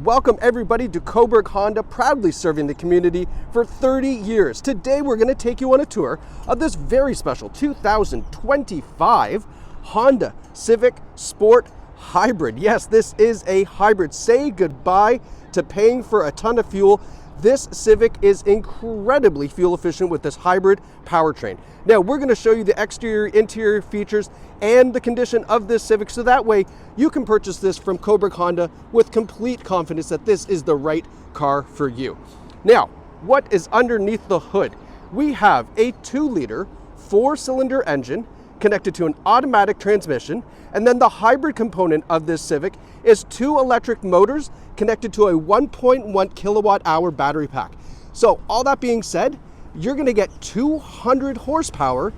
Welcome everybody to Cobourg Honda, proudly serving the community for 30 years. Today we're going to take you on a tour of this very special 2025 Honda Civic Sport Hybrid. Yes, this is a hybrid. Say goodbye to paying for a ton of fuel. This Civic is incredibly fuel efficient with this hybrid powertrain. Now we're going to show you the exterior, interior features and the condition of this Civic, so that way you can purchase this from Cobourg Honda with complete confidence that this is the right car for you. Now, what is underneath the hood? We have a 2-liter 4-cylinder engine connected to an automatic transmission, and then the hybrid component of this Civic is 2 electric motors connected to a 1.1 kilowatt hour battery pack. So all that being said, you're going to get 200 horsepower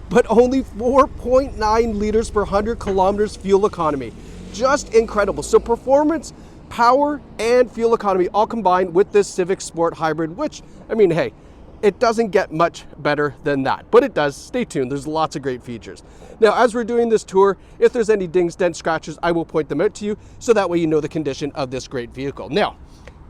but only 4.9 liters per 100 kilometers fuel economy. Just incredible. So performance, power, and fuel economy all combined with this Civic Sport Hybrid, which, I mean, hey, it doesn't get much better than that, but it does. Stay tuned, there's lots of great features. Now, as we're doing this tour, if there's any dings, dents, scratches, I will point them out to you, so that way you know the condition of this great vehicle. Now,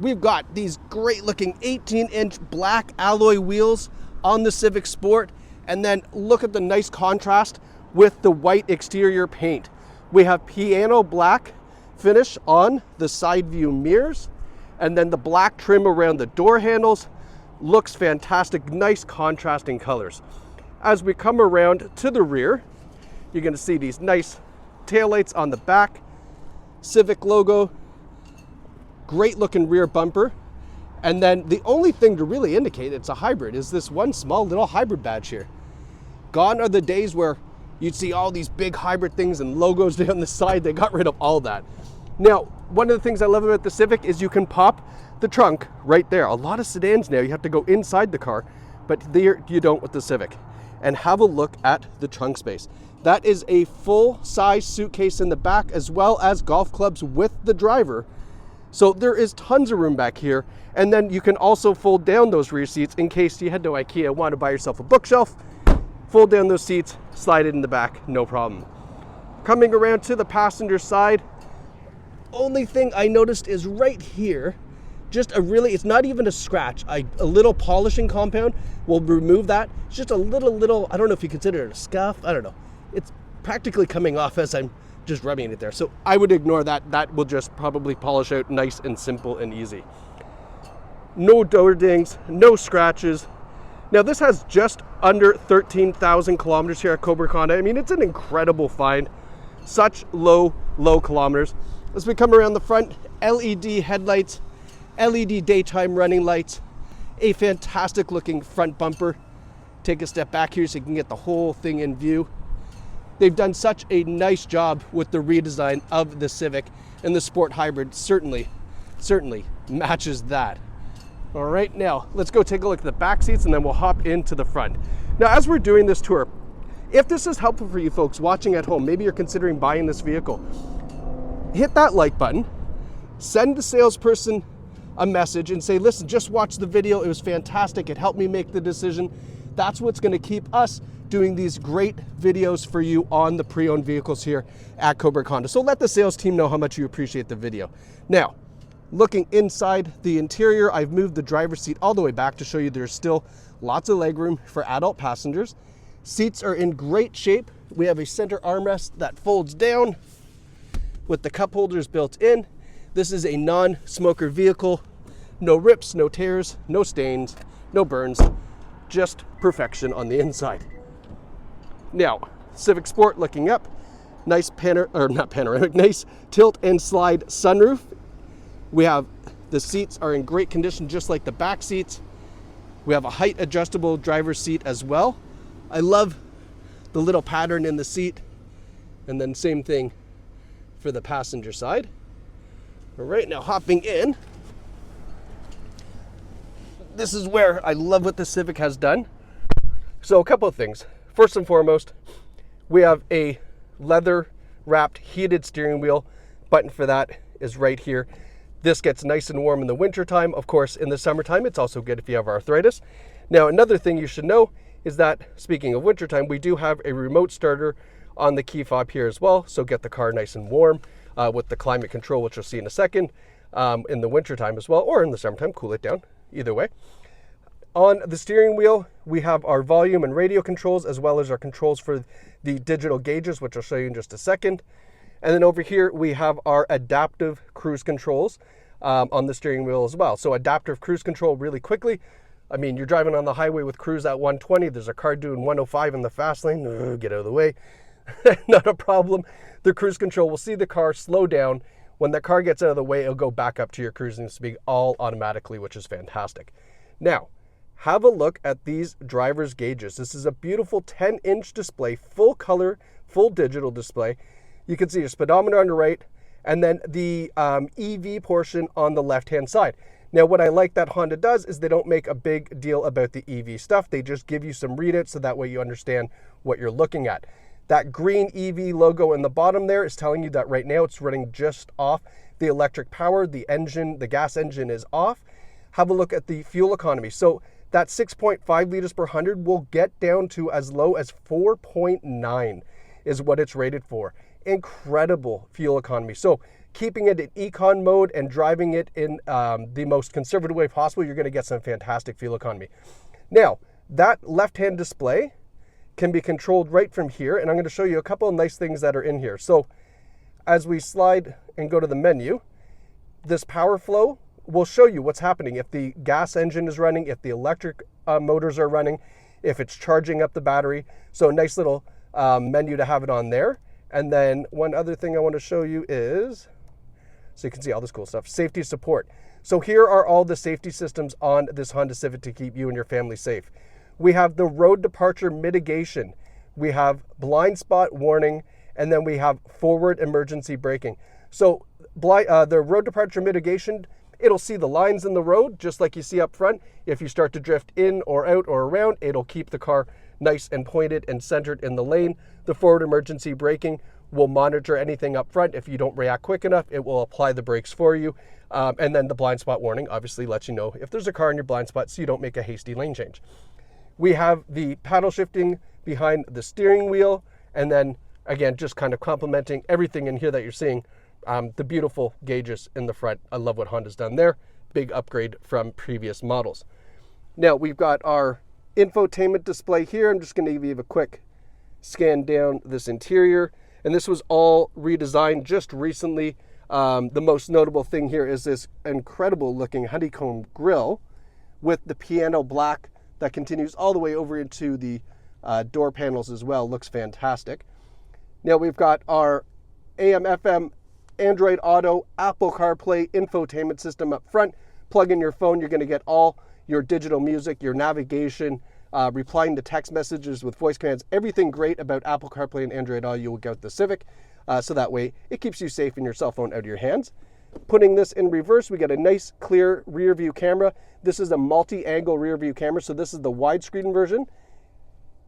we've got these great looking 18-inch black alloy wheels on the Civic Sport, and then look at the nice contrast with the white exterior paint. We have piano black finish on the side view mirrors, and then the black trim around the door handles. Looks fantastic, nice contrasting colors. As we come around to the rear, you're going to see these nice taillights on the back, Civic logo, great looking rear bumper, and then the only thing to really indicate it's a hybrid is this one small little hybrid badge here. Gone are the days where you'd see all these big hybrid things and logos down the side. They got rid of all that. Now, one of the things I love about the Civic is you can pop the trunk right there. A lot of sedans now, you have to go inside the car, but there you don't with the Civic. And have a look at the trunk space. That is a full-size suitcase in the back, as well as golf clubs with the driver. So there is tons of room back here. And then you can also fold down those rear seats in case you head to IKEA and want to buy yourself a bookshelf. Fold down those seats, slide it in the back, no problem. Coming around to the passenger side, only thing I noticed is right here, just it's not even a scratch. A little polishing compound will remove that. It's just a little, I don't know if you consider it a scuff, I don't know. It's practically coming off as I'm just rubbing it there. So I would ignore that. That will just probably polish out nice and simple and easy. No door dings, no scratches. Now this has just under 13,000 kilometers here at Cobourg Honda. I mean, it's an incredible find. Such low kilometers. As we come around the front, LED headlights, LED daytime running lights, a fantastic looking front bumper. Take a step back here so you can get the whole thing in view. They've done such a nice job with the redesign of the Civic, and the Sport Hybrid certainly matches that. All right, now let's go take a look at the back seats and then we'll hop into the front. Now, as we're doing this tour, if this is helpful for you folks watching at home, maybe you're considering buying this vehicle, hit that like button, send the salesperson a message and say, listen, just watch the video. It was fantastic. It helped me make the decision. That's what's going to keep us doing these great videos for you on the pre-owned vehicles here at Cobourg Honda. So let the sales team know how much you appreciate the video. Now, looking inside the interior, I've moved the driver's seat all the way back to show you there's still lots of legroom for adult passengers. Seats are in great shape. We have a center armrest that folds down with the cup holders built in. This is a non-smoker vehicle. No rips, no tears, no stains, no burns, just perfection on the inside. Now, Civic Sport looking up, nice nice tilt and slide sunroof. We have the seats are in great condition, just like the back seats. We have a height adjustable driver's seat as well. I love the little pattern in the seat, and then same thing for the passenger side. All right, now hopping in. This is where I love what the Civic has done. So a couple of things. First and foremost, we have a leather wrapped heated steering wheel. Button for that is right here. This gets nice and warm in the winter time. Of course, in the summertime, it's also good if you have arthritis. Now, another thing you should know is that, speaking of wintertime, we do have a remote starter on the key fob here as well. So get the car nice and warm with the climate control, which you'll see in a second. in the wintertime as well, or in the summertime, cool it down, either way. On the steering wheel, we have our volume and radio controls, as well as our controls for the digital gauges, which I'll show you in just a second. And then over here, we have our adaptive cruise controls on the steering wheel as well. So adaptive cruise control, really quickly. I mean, you're driving on the highway with cruise at 120. There's a car doing 105 in the fast lane. Get out of the way. Not a problem. The cruise control will see the car slow down. When the car gets out of the way, it'll go back up to your cruising speed all automatically, which is fantastic. Now, have a look at these driver's gauges. This is a beautiful 10-inch display, full color, full digital display. You can see your speedometer on the right, and then the EV portion on the left-hand side. Now, what I like that Honda does is they don't make a big deal about the EV stuff. They just give you some readouts so that way you understand what you're looking at. That green EV logo in the bottom there is telling you that right now it's running just off the electric power. The engine, the gas engine is off. Have a look at the fuel economy. So that 6.5 liters per 100 will get down to as low as 4.9 is what it's rated for. Incredible fuel economy. So keeping it in econ mode and driving it in the most conservative way possible, you're going to get some fantastic fuel economy. Now, that left-hand display can be controlled right from here, and I'm going to show you a couple of nice things that are in here. So as we slide and go to the menu, this power flow will show you what's happening. If the gas engine is running, if the electric motors are running, if it's charging up the battery. So a nice little menu to have it on there. And then one other thing I want to show you is, so you can see all this cool stuff, safety support. So here are all the safety systems on this Honda Civic to keep you and your family safe. We have the road departure mitigation. We have blind spot warning, and then we have forward emergency braking. So the road departure mitigation, it'll see the lines in the road, just like you see up front. If you start to drift in or out or around, it'll keep the car nice and pointed and centered in the lane. The forward emergency braking will monitor anything up front. If you don't react quick enough, it will apply the brakes for you. And then the blind spot warning obviously lets you know if there's a car in your blind spot so you don't make a hasty lane change. We have the paddle shifting behind the steering wheel, and then again, just kind of complementing everything in here that you're seeing. The beautiful gauges in the front. I love what Honda's done there. Big upgrade from previous models. Now we've got our infotainment display here. I'm just going to give you a quick scan down this interior. And this was all redesigned just recently. The most notable thing here is this incredible looking honeycomb grille with the piano black that continues all the way over into the door panels as well. Looks fantastic. Now we've got our AM, FM, Android Auto, Apple CarPlay infotainment system up front. Plug in your phone, you're going to get all your digital music, your navigation, replying to text messages with voice commands. Everything great about Apple CarPlay and Android Auto you will get with the Civic. So that way it keeps you safe and your cell phone out of your hands. Putting this in reverse, we get a nice clear rear view camera. This is a multi-angle rear view camera, so this is the widescreen version.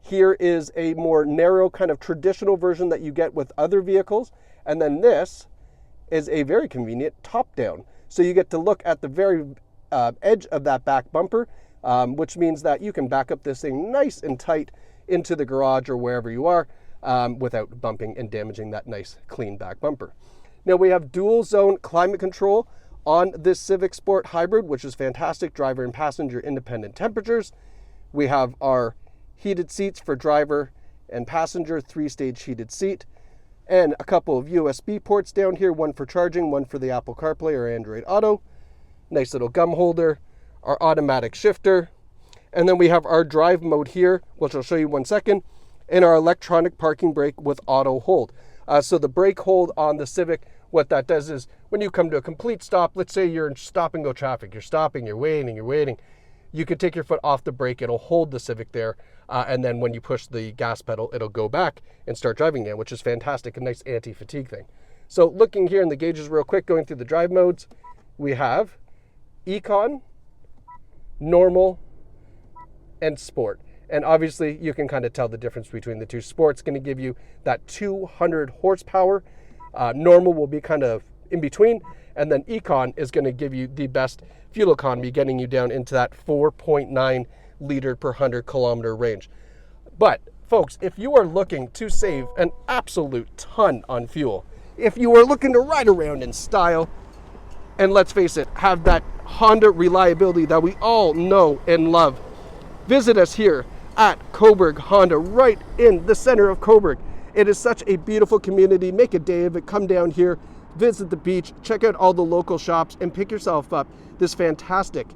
Here is a more narrow kind of traditional version that you get with other vehicles. And then this is a very convenient top down. So you get to look at the very edge of that back bumper, which means that you can back up this thing nice and tight into the garage or wherever you are without bumping and damaging that nice clean back bumper. Now we have dual zone climate control on this Civic Sport Hybrid, which is fantastic. Driver and passenger independent temperatures. We have our heated seats for driver and passenger, 3-stage heated seat, and a couple of USB ports down here, one for charging, one for the Apple CarPlay or Android Auto. Nice little gum holder, our automatic shifter, and then we have our drive mode here, which I'll show you one second, and our electronic parking brake with auto hold. So the brake hold on the Civic, what that does is when you come to a complete stop, let's say you're in stop and go traffic, you're stopping, you're waiting, you can take your foot off the brake, it'll hold the Civic there, and then when you push the gas pedal, it'll go back and start driving again, which is fantastic, a nice anti-fatigue thing. So looking here in the gauges real quick, going through the drive modes, we have Econ, Normal, and Sport. And obviously you can kind of tell the difference between the two. Sport's going to give you that 200 horsepower. Normal will be kind of in between. And then Econ is going to give you the best fuel economy, getting you down into that 4.9 liter per 100 kilometer range. But folks, if you are looking to save an absolute ton on fuel, if you are looking to ride around in style, and let's face it, have that Honda reliability that we all know and love. Visit us here at Cobourg Honda, right in the center of Cobourg. It is such a beautiful community. Make a day of it. Come down here, visit the beach, check out all the local shops, and pick yourself up this fantastic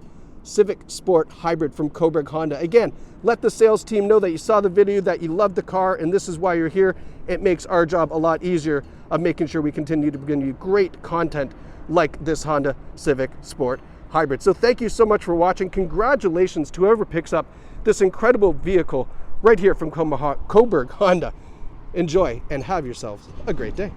Civic Sport Hybrid from Cobourg Honda. Again, let the sales team know that you saw the video, that you love the car, and this is why you're here. It makes our job a lot easier of making sure we continue to bring you great content like this Honda Civic Sport Hybrid. So thank you so much for watching. Congratulations to whoever picks up this incredible vehicle right here from Cobourg Honda. Enjoy and have yourselves a great day.